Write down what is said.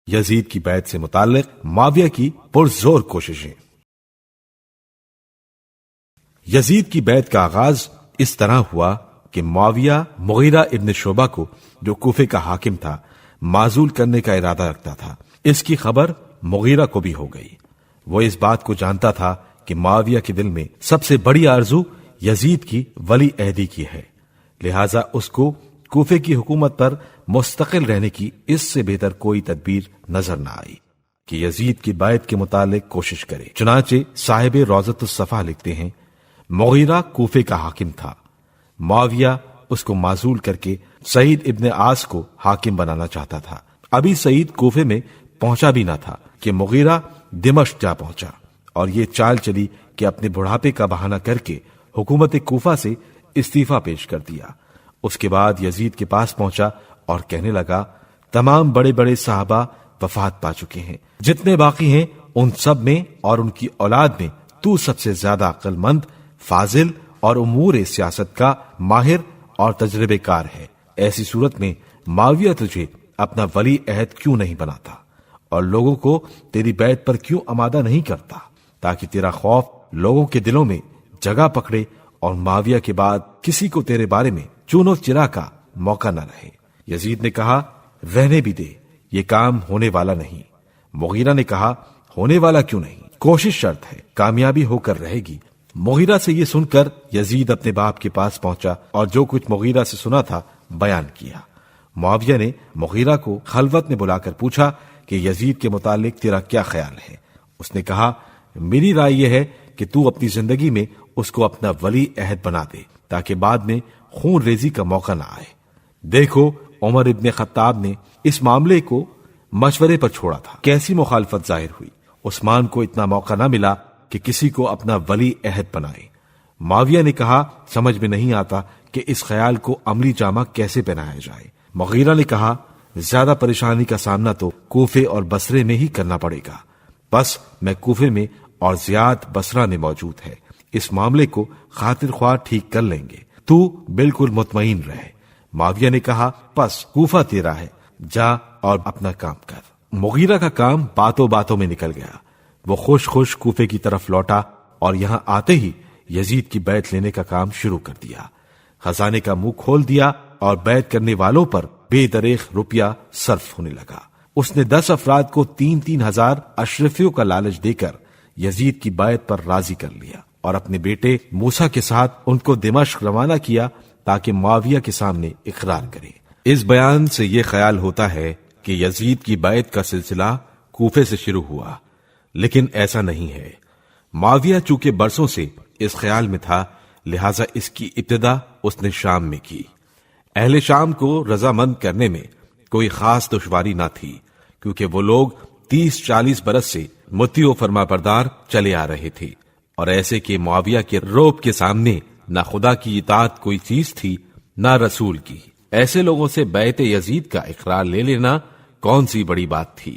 یزید کی بیعت سے متعلق معاویہ کی پرزور کوششیں۔ یزید کی بیعت کا آغاز اس طرح ہوا کہ معاویہ مغیرہ ابن شعبہ کو، جو کوفے کا حاکم تھا، معزول کرنے کا ارادہ رکھتا تھا۔ اس کی خبر مغیرہ کو بھی ہو گئی۔ وہ اس بات کو جانتا تھا کہ معاویہ کے دل میں سب سے بڑی آرزو یزید کی ولی عہدی کی ہے، لہذا اس کو کوفے کی حکومت پر مستقل رہنے کی اس سے بہتر کوئی تدبیر نظر نہ آئی کہ یزید کی بیعت کے متعلق کوشش کرے۔ چنانچہ صاحب روضۃ الصفا لکھتے ہیں، مغیرہ کوفے کا حاکم تھا، معاویہ اس کو معزول کر کے سعید ابن عاص کو حاکم بنانا چاہتا تھا۔ ابھی سعید کوفے میں پہنچا بھی نہ تھا کہ مغیرہ دمشق جا پہنچا، اور یہ چال چلی کہ اپنے بڑھاپے کا بہانہ کر کے حکومت کوفہ سے استعفیٰ پیش کر دیا۔ اس کے بعد یزید کے پاس پہنچا اور کہنے لگا، تمام بڑے بڑے صحابہ وفات پا چکے ہیں، جتنے باقی ہیں ان سب میں اور ان کی اولاد میں تو سب سے زیادہ عقل مند، فاضل اور امور سیاست کا ماہر اور تجربے کار ہے۔ ایسی صورت میں معاویہ تجھے اپنا ولی عہد کیوں نہیں بناتا اور لوگوں کو تیری بیعت پر کیوں آمادہ نہیں کرتا، تاکہ تیرا خوف لوگوں کے دلوں میں جگہ پکڑے اور معاویہ کے بعد کسی کو تیرے بارے میں چون و چرا کا موقع نہ رہے۔ یزید نے کہا، رہنے بھی دے، یہ کام ہونے والا نہیں۔ مغیرہ نے کہا، ہونے والا کیوں نہیں؟ کوشش شرط ہے، کامیابی ہو کر رہے گی۔ مغیرہ سے یہ سن کر یزید اپنے باپ کے پاس پہنچا اور جو کچھ مغیرہ سے سنا تھا بیان کیا۔ معاویہ نے مغیرہ کو خلوت میں بلا کر پوچھا کہ یزید کے متعلق تیرا کیا خیال ہے؟ اس نے کہا، میری رائے یہ ہے کہ تو اپنی زندگی میں اس کو اپنا ولی عہد بنا دے، تاکہ بعد میں خون ریزی کا موقع نہ آئے۔ دیکھو، عمر ابن خطاب نے اس معاملے کو مشورے پر چھوڑا تھا، کیسی مخالفت ظاہر ہوئی۔ عثمان کو اتنا موقع نہ ملا کہ کسی کو اپنا ولی عہد بنائے۔ معاویہ نے کہا، سمجھ میں نہیں آتا کہ اس خیال کو عملی جامہ کیسے پہنایا جائے۔ مغیرہ نے کہا، زیادہ پریشانی کا سامنا تو کوفے اور بصرے میں ہی کرنا پڑے گا، بس میں کوفے میں اور زیاد بصرہ میں موجود ہے، اس معاملے کو خاطر خواہ ٹھیک کر لیں گے، تو بالکل مطمئن رہے۔ معاویہ نے کہا، پس کوفہ تیرا ہے، جا اور اپنا کام کر۔ مغیرہ کا کام باتوں باتوں میں نکل گیا۔ وہ خوش خوش کوفے کی طرف لوٹا اور یہاں آتے ہی یزید کی بیعت لینے کا کام شروع کر دیا۔ خزانے کا منہ کھول دیا اور بیعت کرنے والوں پر بے دریغ روپیہ صرف ہونے لگا۔ اس نے 10 افراد کو 3,000 اشرفیوں کا لالچ دے کر یزید کی بیعت پر راضی کر لیا اور اپنے بیٹے موسیٰ کے ساتھ ان کو دمشق روانہ کیا تاکہ معاویہ کے سامنے اقرار کرے۔ اس بیان سے یہ خیال ہوتا ہے کہ یزید کی بیعت کا سلسلہ کوفے سے شروع ہوا، لیکن ایسا نہیں ہے۔ معاویہ چونکہ برسوں سے اس خیال میں تھا، لہٰذا اس کی ابتدا اس نے شام میں کی۔ اہل شام کو رضامند کرنے میں کوئی خاص دشواری نہ تھی، کیونکہ وہ لوگ 30-40 برس سے مطیع و فرما بردار چلے آ رہے تھے، اور ایسے کہ معاویہ کے رعب کے سامنے نہ خدا کی اطاعت کوئی چیز تھی نہ رسول کی۔ ایسے لوگوں سے بیعت یزید کا اقرار لے لینا کون سی بڑی بات تھی؟